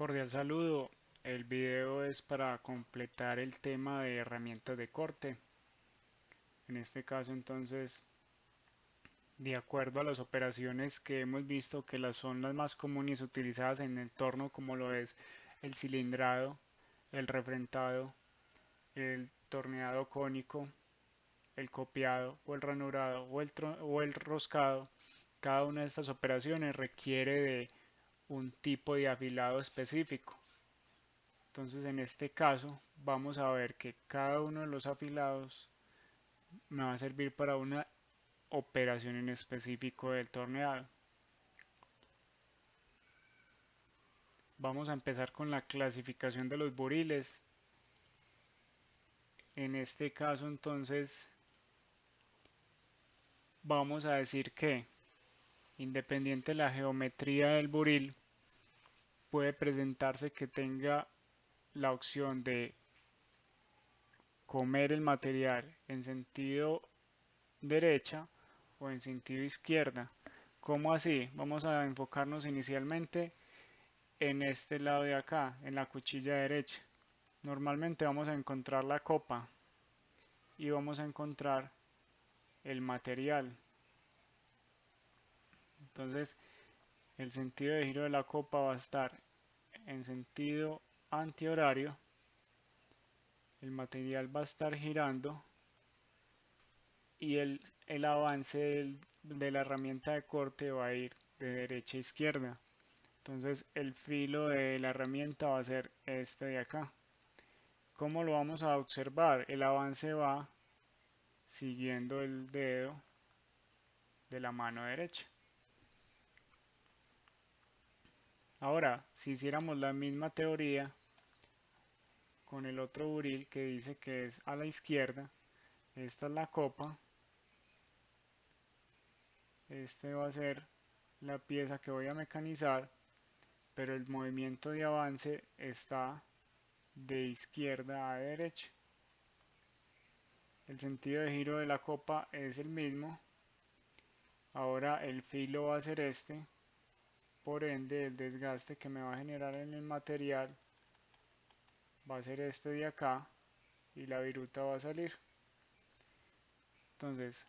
Cordial saludo. El video es para completar el tema de herramientas de corte. En este caso, entonces, de acuerdo a las operaciones que hemos visto que son las más comunes utilizadas en el torno, como lo es el cilindrado, el refrentado, el torneado cónico, el copiado o el ranurado o el roscado, cada una de estas operaciones requiere de un tipo de afilado específico. Entonces en este caso vamos a ver que cada uno de los afilados me va a servir para una operación en específico del torneado. Vamos a empezar con la clasificación de los buriles. En este caso entonces vamos a decir que independiente de la geometría del buril puede presentarse que tenga la opción de comer el material en sentido derecha o en sentido izquierda. ¿Cómo así? Vamos a enfocarnos inicialmente en este lado de acá, en la cuchilla derecha. Normalmente vamos a encontrar la copa y vamos a encontrar el material. Entonces, el sentido de giro de la copa va a estar en sentido antihorario. El material va a estar girando y el avance de la herramienta de corte va a ir de derecha a izquierda. Entonces el filo de la herramienta va a ser este de acá. ¿Cómo lo vamos a observar? El avance va siguiendo el dedo de la mano derecha. Ahora, si hiciéramos la misma teoría con el otro buril que dice que es a la izquierda, esta es la copa, este va a ser la pieza que voy a mecanizar, pero el movimiento de avance está de izquierda a derecha. El sentido de giro de la copa es el mismo. Ahora el filo va a ser este, por ende el desgaste que me va a generar en el material va a ser este de acá y la viruta va a salir. Entonces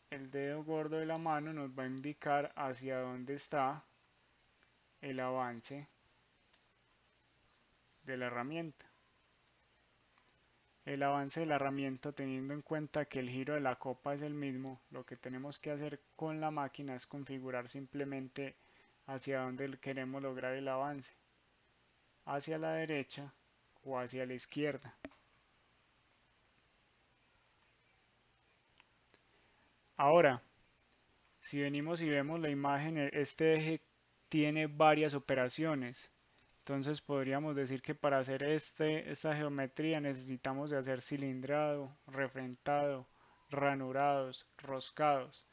el dedo gordo de la mano nos va a indicar hacia dónde está el avance de la herramienta. El avance de la herramienta, teniendo en cuenta que el giro de la copa es el mismo, lo que tenemos que hacer con la máquina es configurar simplemente hacia dónde queremos lograr el avance, hacia la derecha o hacia la izquierda. Ahora, si venimos y vemos la imagen, este eje tiene varias operaciones. Entonces podríamos decir que para hacer esta geometría necesitamos de hacer cilindrado, refrentado, ranurados, roscados.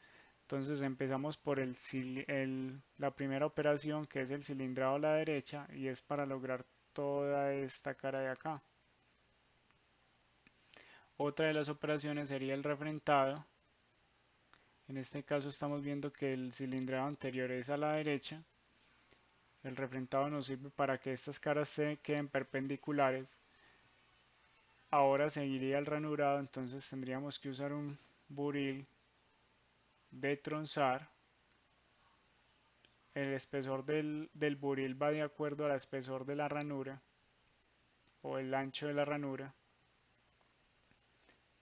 Entonces empezamos por la primera operación, que es el cilindrado a la derecha, y es para lograr toda esta cara de acá. Otra de las operaciones sería el refrentado. En este caso estamos viendo que el cilindrado anterior es a la derecha. El refrentado nos sirve para que estas caras se queden perpendiculares. Ahora seguiría el ranurado, entonces tendríamos que usar un buril de tronzar. El espesor del buril va de acuerdo al espesor de la ranura o el ancho de la ranura.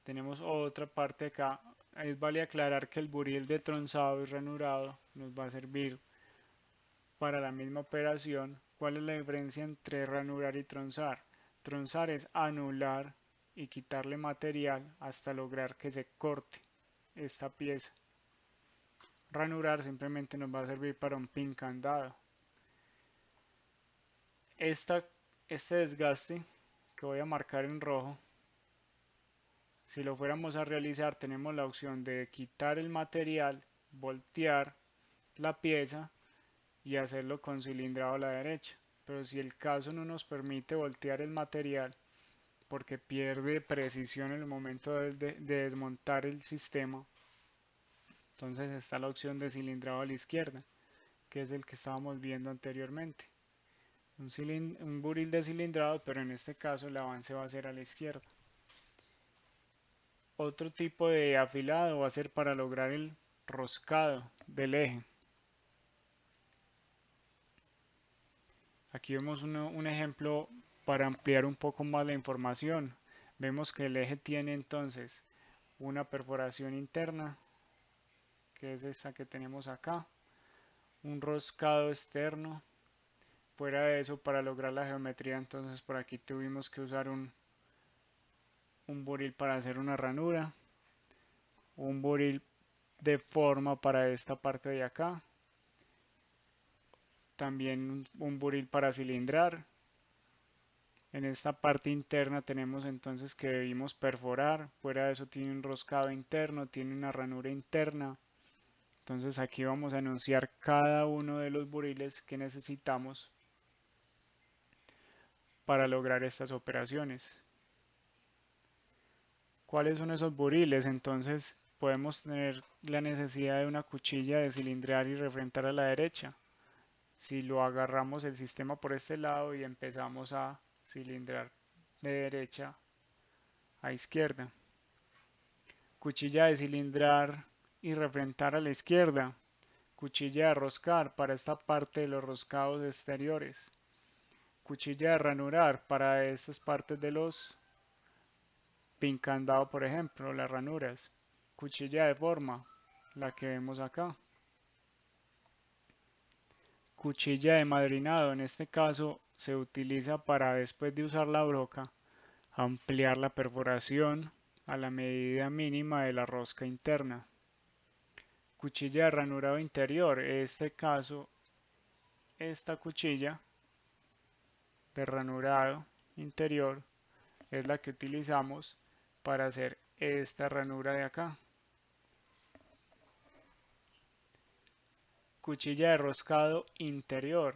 Tenemos otra parte acá. Vale aclarar que el buril de tronzado y ranurado nos va a servir para la misma operación. ¿Cuál es la diferencia entre ranurar y tronzar? Tronzar es anular y quitarle material hasta lograr que se corte esta pieza. Ranurar simplemente nos va a servir para un pin candado. Este desgaste que voy a marcar en rojo, si lo fuéramos a realizar, tenemos la opción de quitar el material, voltear la pieza y hacerlo con cilindrado a la derecha. Pero si el caso no nos permite voltear el material porque pierde precisión en el momento de desmontar el sistema, entonces está la opción de cilindrado a la izquierda, que es el que estábamos viendo anteriormente. un buril de cilindrado, pero en este caso el avance va a ser a la izquierda. Otro tipo de afilado va a ser para lograr el roscado del eje. Aquí vemos un ejemplo para ampliar un poco más la información. Vemos que el eje tiene entonces una perforación interna, que es esta que tenemos acá, un roscado externo. Fuera de eso, para lograr la geometría, entonces por aquí tuvimos que usar un buril para hacer una ranura, un buril de forma para esta parte de acá, también un buril para cilindrar. En esta parte interna tenemos entonces que debimos perforar, fuera de eso tiene un roscado interno, tiene una ranura interna. Entonces aquí vamos a enunciar cada uno de los buriles que necesitamos para lograr estas operaciones. ¿Cuáles son esos buriles? Entonces podemos tener la necesidad de una cuchilla de cilindrar y refrentar a la derecha. Si lo agarramos el sistema por este lado y empezamos a cilindrar de derecha a izquierda. Cuchilla de cilindrar y refrentar a la izquierda. Cuchilla de roscar para esta parte de los roscados exteriores. Cuchilla de ranurar para estas partes de los pincandado, por ejemplo, las ranuras. Cuchilla de forma, la que vemos acá. Cuchilla de madrinado, en este caso se utiliza para, después de usar la broca, ampliar la perforación a la medida mínima de la rosca interna. Cuchilla de ranurado interior, en este caso esta cuchilla de ranurado interior es la que utilizamos para hacer esta ranura de acá. Cuchilla de roscado interior,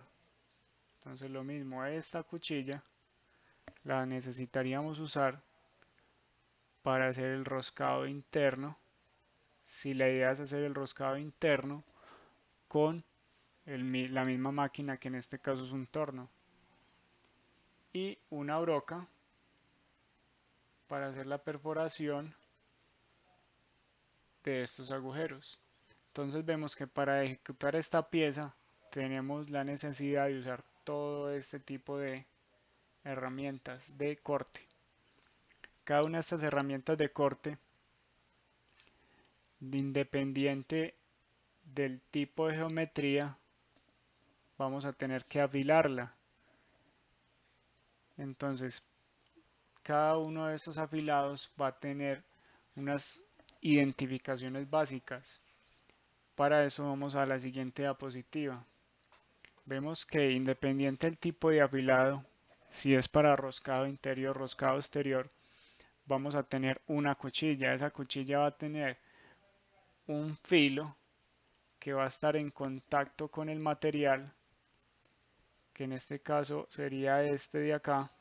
entonces lo mismo, esta cuchilla la necesitaríamos usar para hacer el roscado interno, si la idea es hacer el roscado interno con la misma máquina, que en este caso es un torno, y una broca para hacer la perforación de estos agujeros. Entonces vemos que para ejecutar esta pieza tenemos la necesidad de usar todo este tipo de herramientas de corte. Cada una de estas herramientas de corte, independiente del tipo de geometría, vamos a tener que afilarla. Entonces cada uno de estos afilados va a tener unas identificaciones básicas. Para eso vamos a la siguiente diapositiva. Vemos que independiente del tipo de afilado, si es para roscado interior, roscado exterior, vamos a tener una cuchilla. Esa cuchilla va a tener un filo que va a estar en contacto con el material, que en este caso sería este de acá,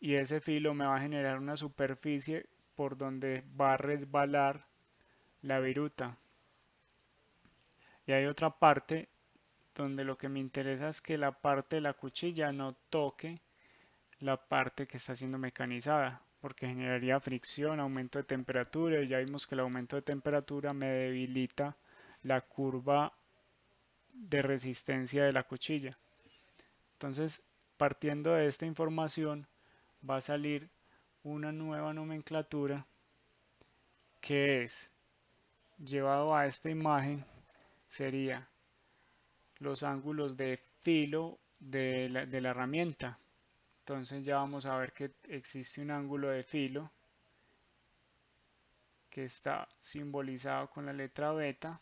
y ese filo me va a generar una superficie por donde va a resbalar la viruta. Y hay otra parte donde lo que me interesa es que la parte de la cuchilla no toque la parte que está siendo mecanizada, porque generaría fricción, aumento de temperatura, y ya vimos que el aumento de temperatura me debilita la curva de resistencia de la cuchilla. Entonces, partiendo de esta información, va a salir una nueva nomenclatura que es, llevado a esta imagen, sería los ángulos de filo de la herramienta. Entonces ya vamos a ver que existe un ángulo de filo que está simbolizado con la letra beta,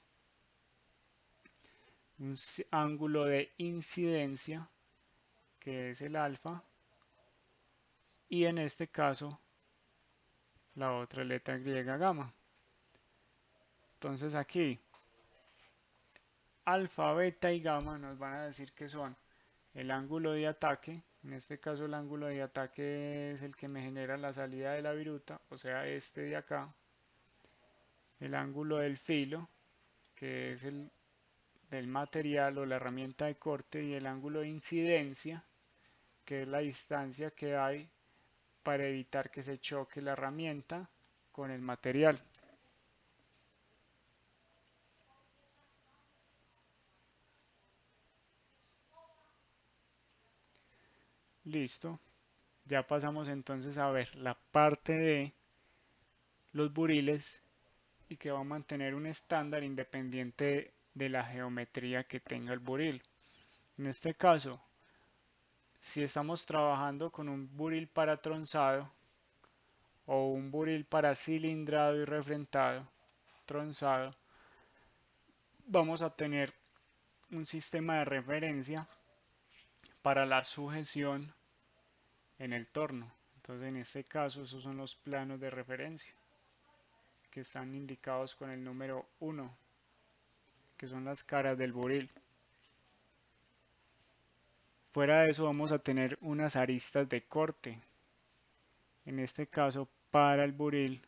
un ángulo de incidencia que es el alfa, y en este caso la otra letra griega gamma. Entonces aquí alfa, beta y gamma nos van a decir que son el ángulo de ataque. En este caso el ángulo de ataque es el que me genera la salida de la viruta, o sea este de acá. El ángulo del filo, que es el del material o la herramienta de corte y el ángulo de incidencia, que es la distancia que hay para evitar que se choque la herramienta con el material. Listo. Ya pasamos entonces a ver la parte de los buriles y que va a mantener un estándar independiente de la geometría que tenga el buril. En este caso, si estamos trabajando con un buril para tronzado o un buril para cilindrado y refrentado, tronzado, vamos a tener un sistema de referencia para la sujeción en el torno. Entonces en este caso esos son los planos de referencia que están indicados con el número 1, que son las caras del buril. Fuera de eso vamos a tener unas aristas de corte. En este caso para el buril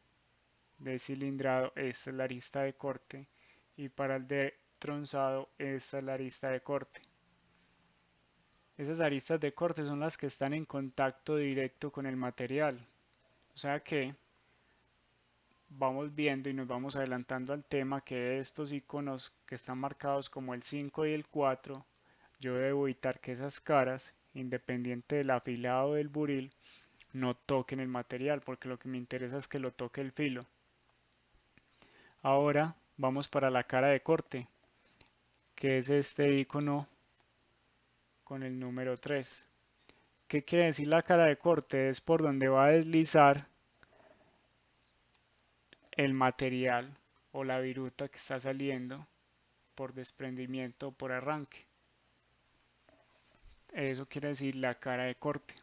de cilindrado esta es la arista de corte y para el de tronzado esta es la arista de corte. Esas aristas de corte son las que están en contacto directo con el material. O sea que vamos viendo y nos vamos adelantando al tema que estos iconos que están marcados como el 5 y el 4, yo debo evitar que esas caras, independiente del afilado del buril, no toquen el material, porque lo que me interesa es que lo toque el filo. Ahora vamos para la cara de corte, que es este icono con el número 3. ¿Qué quiere decir la cara de corte? Es por donde va a deslizar el material o la viruta que está saliendo por desprendimiento o por arranque. Eso quiere decir la cara de corte.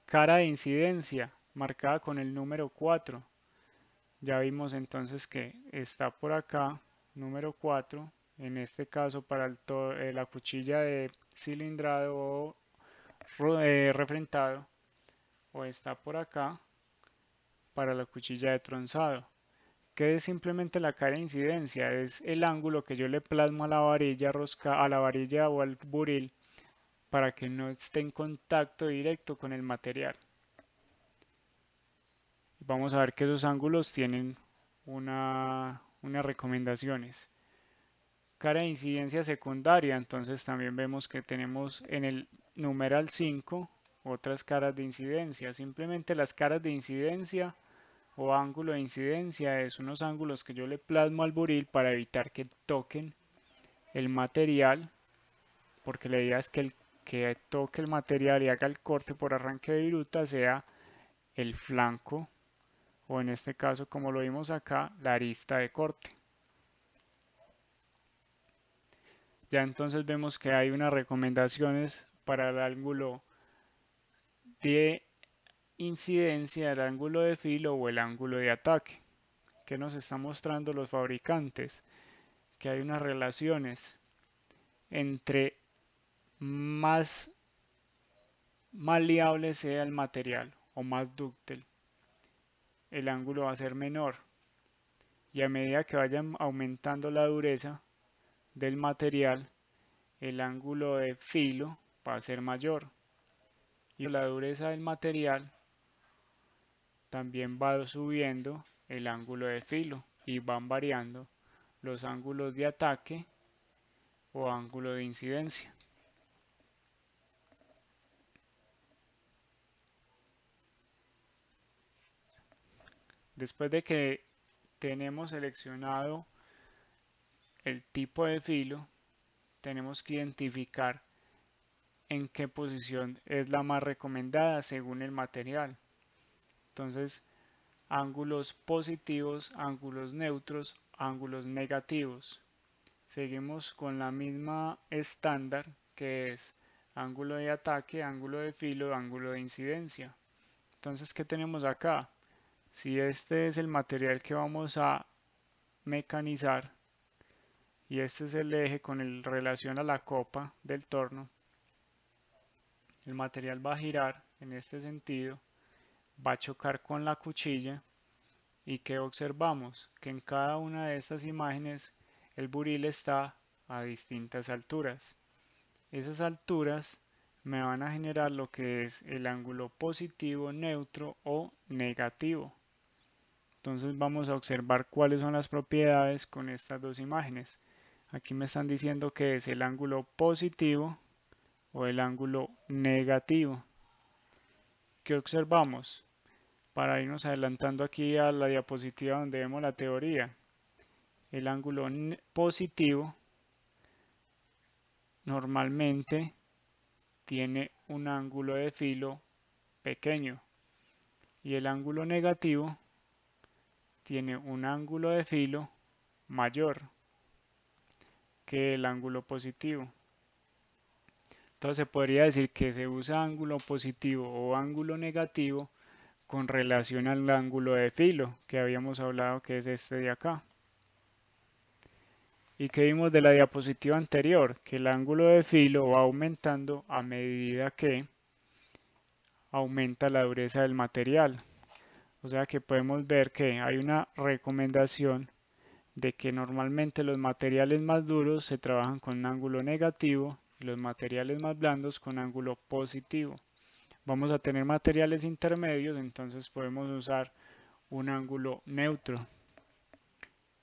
Cara de incidencia, marcada con el número 4. Ya vimos entonces que está por acá, número 4, en este caso para la cuchilla de cilindrado o refrentado, o está por acá para la cuchilla de tronzado. Que es simplemente la cara de incidencia, es el ángulo que yo le plasmo a la varilla a la varilla o al buril para que no esté en contacto directo con el material. Vamos a ver que esos ángulos tienen unas recomendaciones. Cara de incidencia secundaria, entonces también vemos que tenemos en el numeral 5 otras caras de incidencia. Simplemente las caras de incidencia o ángulo de incidencia es unos ángulos que yo le plasmo al buril para evitar que toquen el material, porque la idea es que el que toque el material y haga el corte por arranque de viruta sea el flanco, o en este caso, como lo vimos acá, la arista de corte. Ya entonces vemos que hay unas recomendaciones para el ángulo de incidencia, el ángulo de filo o el ángulo de ataque. Que nos están mostrando los fabricantes? Que hay unas relaciones entre más maleable sea el material o más dúctil, el ángulo va a ser menor, y a medida que vaya aumentando la dureza del material, el ángulo de filo va a ser mayor, y la dureza del material también va subiendo el ángulo de filo y van variando los ángulos de ataque o ángulo de incidencia. Después de que tenemos seleccionado el tipo de filo, tenemos que identificar en qué posición es la más recomendada según el material. Entonces, ángulos positivos, ángulos neutros, ángulos negativos. Seguimos con la misma estándar que es ángulo de ataque, ángulo de filo, ángulo de incidencia. Entonces, ¿qué tenemos acá? Si este es el material que vamos a mecanizar y este es el eje con relación a la copa del torno, el material va a girar en este sentido, va a chocar con la cuchilla ¿Y qué observamos? Que en cada una de estas imágenes el buril está a distintas alturas. Esas alturas me van a generar lo que es el ángulo positivo, neutro o negativo. Entonces vamos a observar cuáles son las propiedades con estas dos imágenes. Aquí me están diciendo que es el ángulo positivo o el ángulo negativo. ¿Qué observamos? Para irnos adelantando aquí a la diapositiva donde vemos la teoría. El ángulo positivo normalmente tiene un ángulo de filo pequeño y el ángulo negativo tiene un ángulo de filo mayor que el ángulo positivo. Entonces se podría decir que se usa ángulo positivo o ángulo negativo con relación al ángulo de filo que habíamos hablado, que es este de acá. ¿Y que vimos de la diapositiva anterior? Que el ángulo de filo va aumentando a medida que aumenta la dureza del material. O sea que podemos ver que hay una recomendación de que normalmente los materiales más duros se trabajan con un ángulo negativo y los materiales más blandos con ángulo positivo. Vamos a tener materiales intermedios, entonces podemos usar un ángulo neutro.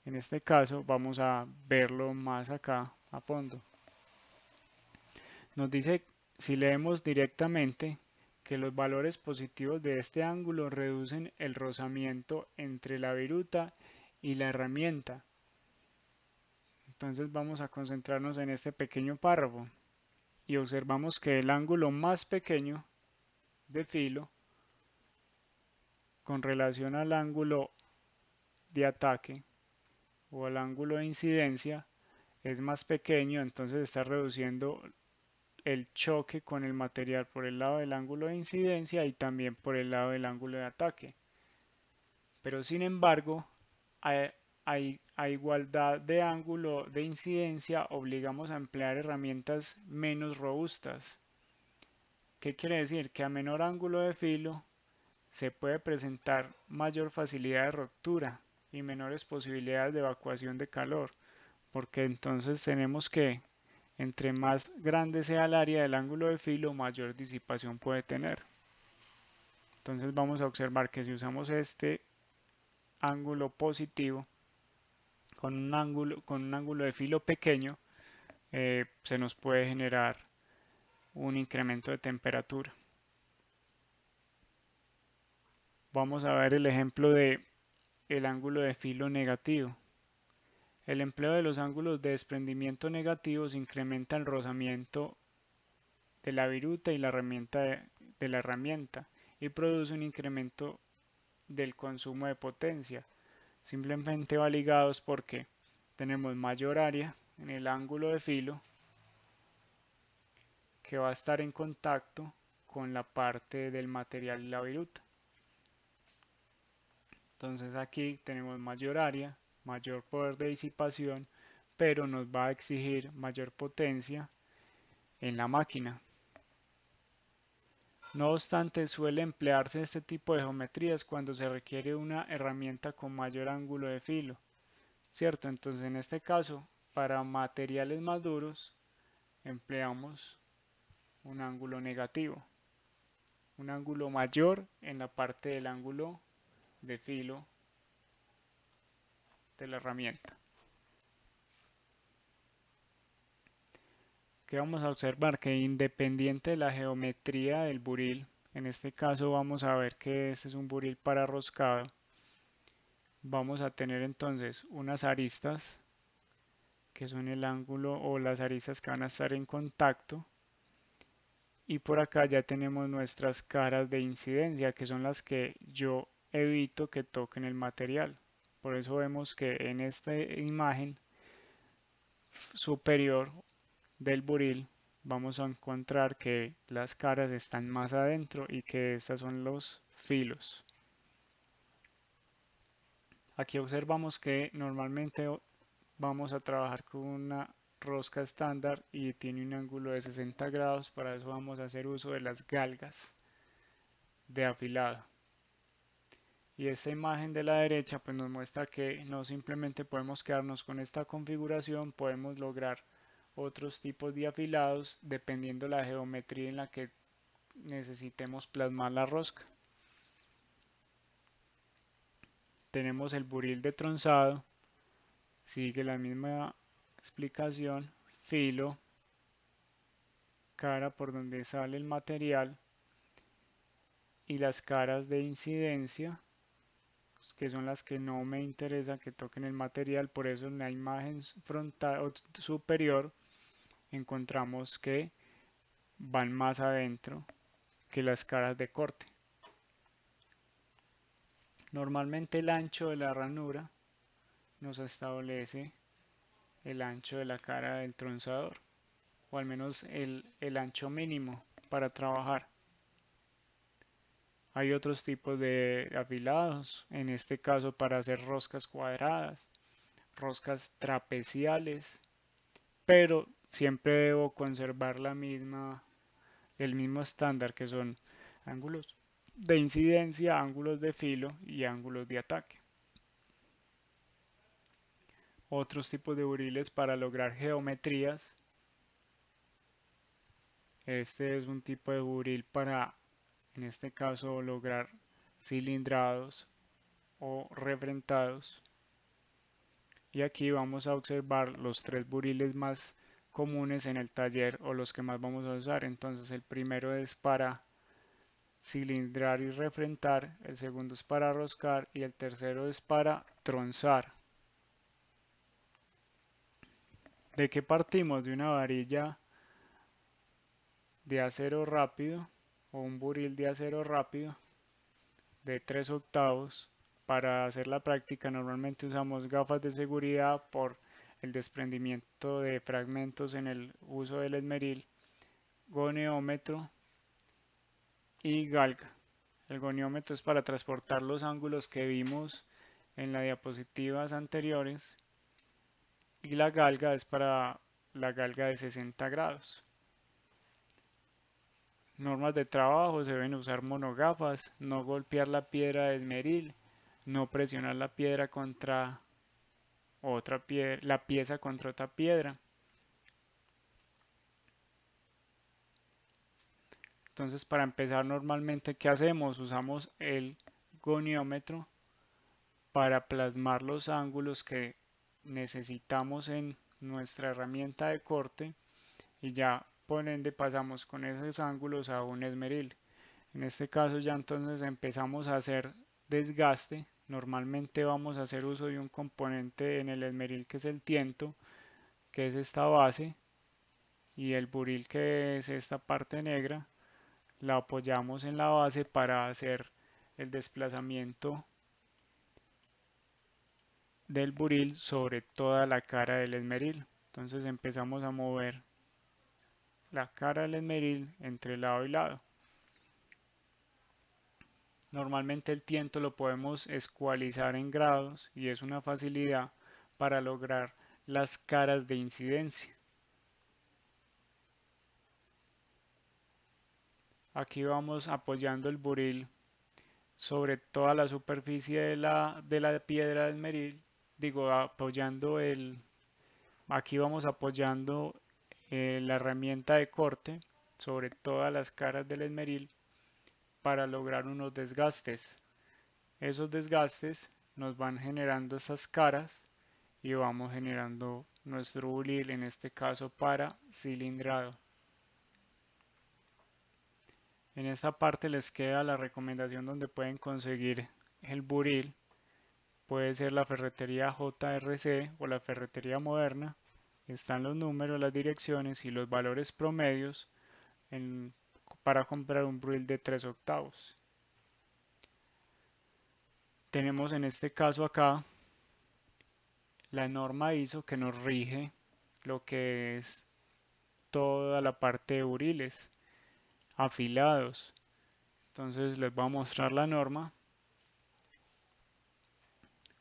En este caso vamos a verlo más acá a fondo. Nos dice, si leemos directamente, que los valores positivos de este ángulo reducen el rozamiento entre la viruta y la herramienta. Entonces vamos a concentrarnos en este pequeño párrafo y observamos que el ángulo más pequeño de filo con relación al ángulo de ataque o al ángulo de incidencia es más pequeño, entonces está reduciendo el choque con el material por el lado del ángulo de incidencia y también por el lado del ángulo de ataque. Pero sin embargo, a igualdad de ángulo de incidencia obligamos a emplear herramientas menos robustas. ¿Qué quiere decir? Que a menor ángulo de filo se puede presentar mayor facilidad de ruptura y menores posibilidades de evacuación de calor, porque entonces tenemos que entre más grande sea el área del ángulo de filo, mayor disipación puede tener. Entonces vamos a observar que si usamos este ángulo positivo con un ángulo de filo pequeño, se nos puede generar un incremento de temperatura. Vamos a ver el ejemplo de el ángulo de filo negativo. El empleo de los ángulos de desprendimiento negativos incrementa el rozamiento de la viruta y la herramienta de la herramienta y produce un incremento del consumo de potencia. Simplemente va ligados porque tenemos mayor área en el ángulo de filo que va a estar en contacto con la parte del material de la viruta. Entonces aquí tenemos mayor área, mayor poder de disipación, pero nos va a exigir mayor potencia en la máquina. No obstante, suele emplearse este tipo de geometrías cuando se requiere una herramienta con mayor ángulo de filo, ¿cierto? Entonces en este caso, para materiales más duros, empleamos un ángulo negativo, un ángulo mayor en la parte del ángulo de filo de la herramienta. Que vamos a observar que independiente de la geometría del buril, en este caso vamos a ver que este es un buril para roscado, vamos a tener entonces unas aristas que son el ángulo o las aristas que van a estar en contacto, y por acá ya tenemos nuestras caras de incidencia que son las que yo evito que toquen el material. Por eso vemos que en esta imagen superior del buril vamos a encontrar que las caras están más adentro y que estos son los filos. Aquí observamos que normalmente vamos a trabajar con una rosca estándar y tiene un ángulo de 60 grados, para eso vamos a hacer uso de las galgas de afilado. Y esta imagen de la derecha pues nos muestra que no simplemente podemos quedarnos con esta configuración, podemos lograr otros tipos de afilados dependiendo la geometría en la que necesitemos plasmar la rosca. Tenemos el buril de tronzado, sigue la misma explicación, filo, cara por donde sale el material y las caras de incidencia, que son las que no me interesa que toquen el material. Por eso en la imagen frontal o superior encontramos que van más adentro que las caras de corte. Normalmente el ancho de la ranura nos establece el ancho de la cara del tronzador, o al menos el ancho mínimo para trabajar. Hay otros tipos de afilados, en este caso para hacer roscas cuadradas, roscas trapeciales, pero siempre debo conservar el mismo estándar, que son ángulos de incidencia, ángulos de filo y ángulos de ataque. Otros tipos de buriles para lograr geometrías. Este es un tipo de buril para, en este caso, lograr cilindrados o refrentados. Y aquí vamos a observar los tres buriles más comunes en el taller, o los que más vamos a usar. Entonces el primero es para cilindrar y refrentar, el segundo es para roscar y el tercero es para tronzar. ¿De qué partimos? De una varilla de acero rápido o un buril de acero rápido de 3 octavos. Para hacer la práctica normalmente usamos gafas de seguridad por el desprendimiento de fragmentos en el uso del esmeril, goniómetro y galga. El goniómetro es para transportar los ángulos que vimos en las diapositivas anteriores y la galga es para la galga de 60 grados. Normas de trabajo: se deben usar monogafas, no golpear la piedra de esmeril, no presionar la piedra contra otra piedra, la pieza contra otra piedra. Entonces, para empezar, normalmente, ¿qué hacemos? Usamos el goniómetro para plasmar los ángulos que necesitamos en nuestra herramienta de corte, y ya por ende pasamos con esos ángulos a un esmeril. En este caso ya entonces empezamos a hacer desgaste. Normalmente vamos a hacer uso de un componente en el esmeril que es el tiento, que es esta base, y el buril, que es esta parte negra, la apoyamos en la base para hacer el desplazamiento del buril sobre toda la cara del esmeril. Entonces empezamos a mover la cara del esmeril entre lado y lado. Normalmente el tiento lo podemos escualizar en grados y es una facilidad para lograr las caras de incidencia. Aquí vamos apoyando el buril sobre toda la superficie de la piedra de esmeril. Digo, aquí vamos apoyando la herramienta de corte sobre todas las caras del esmeril para lograr unos desgastes. Esos desgastes nos van generando estas caras y vamos generando nuestro buril, en este caso para cilindrado. En esta parte les queda la recomendación donde pueden conseguir el buril. Puede ser la ferretería JRC o la ferretería moderna. Están los números, las direcciones y los valores promedios para comprar un buril de 3 octavos. Tenemos en este caso acá la norma ISO que nos rige lo que es toda la parte de buriles afilados. Entonces les voy a mostrar la norma.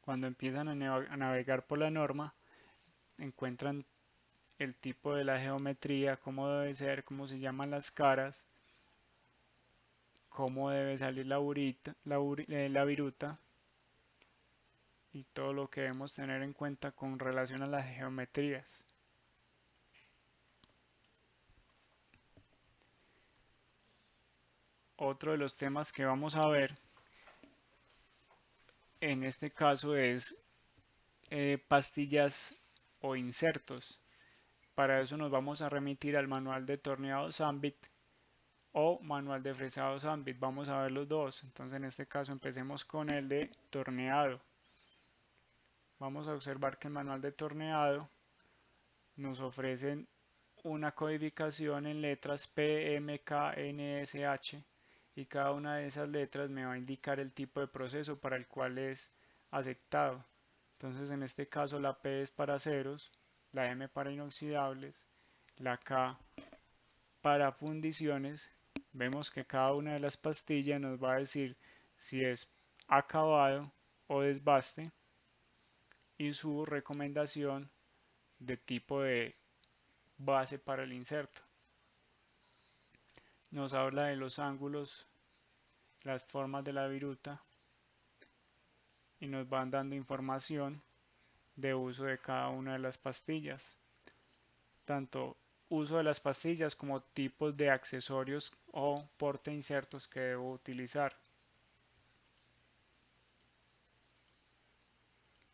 Cuando empiezan a navegar por la norma, encuentran el tipo de la geometría, cómo debe ser, cómo se llaman las caras, cómo debe salir la viruta, y todo lo que debemos tener en cuenta con relación a las geometrías. Otro de los temas que vamos a ver en este caso es pastillas o insertos. Para eso nos vamos a remitir al manual de torneado Sambit o manual de fresado Sambit. Vamos a ver los dos. Entonces en este caso empecemos con el de torneado. Vamos a observar que el manual de torneado nos ofrecen una codificación en letras P, M, K, N, S, H y cada una de esas letras me va a indicar el tipo de proceso para el cual es aceptado. Entonces en este caso la P es para ceros, la M para inoxidables, la K para fundiciones. Vemos que cada una de las pastillas nos va a decir si es acabado o desbaste y su recomendación de tipo de base para el inserto. Nos habla de los ángulos, las formas de la viruta y nos van dando información de uso de cada una de las pastillas. Tanto uso de las pastillas como tipos de accesorios o porte insertos que debo utilizar.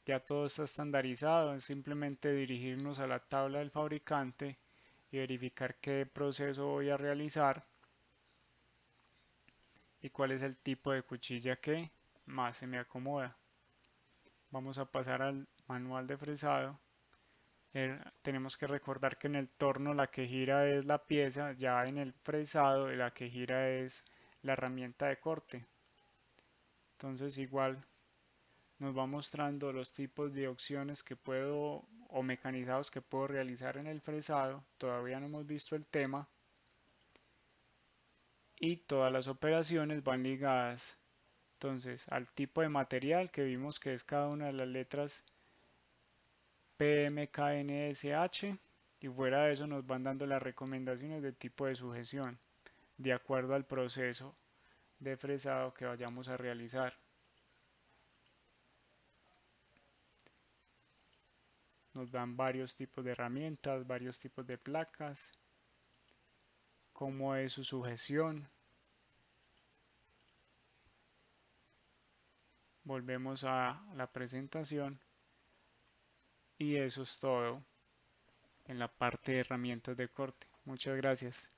Ya todo está estandarizado, es simplemente dirigirnos a la tabla del fabricante y verificar qué proceso voy a realizar y cuál es el tipo de cuchilla que más se me acomoda. Vamos a pasar al manual de fresado. Tenemos que recordar que en el torno la que gira es la pieza, ya en el fresado la que gira es la herramienta de corte. Entonces igual nos va mostrando los tipos de opciones que puedo o mecanizados que puedo realizar en el fresado. Todavía no hemos visto el tema y todas las operaciones van ligadas entonces al tipo de material que vimos que es cada una de las letras PMKNSH y fuera de eso nos van dando las recomendaciones de tipo de sujeción de acuerdo al proceso de fresado que vayamos a realizar. Nos dan varios tipos de herramientas, varios tipos de placas, cómo es su sujeción. Volvemos a la presentación y eso es todo en la parte de herramientas de corte. Muchas gracias.